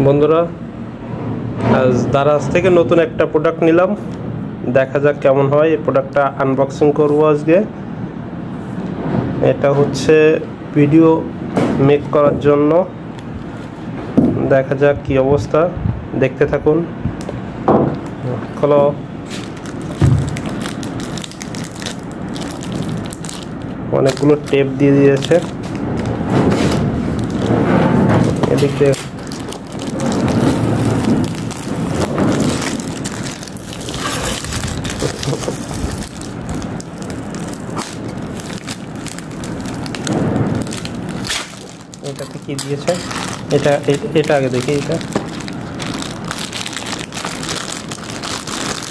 বন্ধুরা, আজ দারাজ থেকে নতুন একটা প্রোডাক্ট নিলাম। দেখা যাক কেমন হয়। এই প্রোডাক্টটা আনবক্সিং করব আজকে। এটা হচ্ছে ভিডিও মেক করার জন্য। দেখা যাক কি অবস্থা, দেখতে থাকুন। হলো অনেকগুলো টেপ দিয়ে দিয়েছে এদিক দিয়ে। এটাতে কি দিয়েছে, এটা আগে দেখি। এটা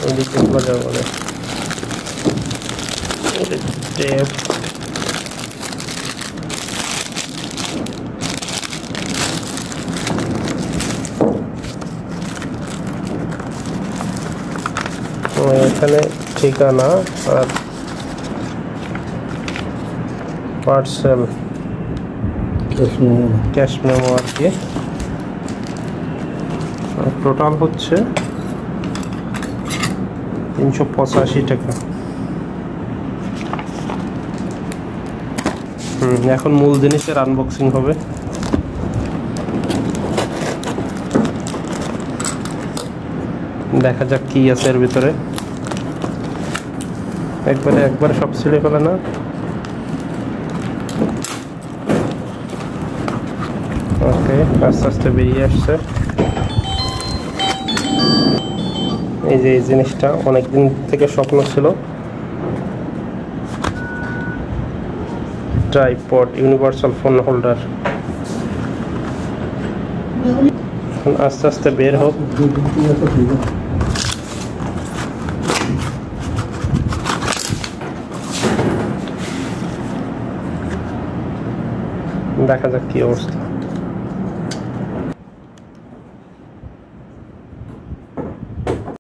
এদিকে খোলা যাবে বলে টেপ। এখানে ঠিকানা আর পার্সেল ক্যাশ মেমো আর কি। টোটাল হচ্ছে 385 টাকা। এখন মূল জিনিসের আনবক্সিং হবে। দেখা যাক কি আছে এর ভিতরে। একবারে সব ছিঁড়ে ফেলে না। ওকে, আস্তে আস্তে বেরিয়ে আসছে। এই যে এই জিনিসটা অনেকদিন থেকে স্বপ্ন ছিল, ট্রাইপড ইউনিভার্সাল ফোন হোল্ডার। আস্তে আস্তে বের হোক। দেখা যাক কি অবস্থা।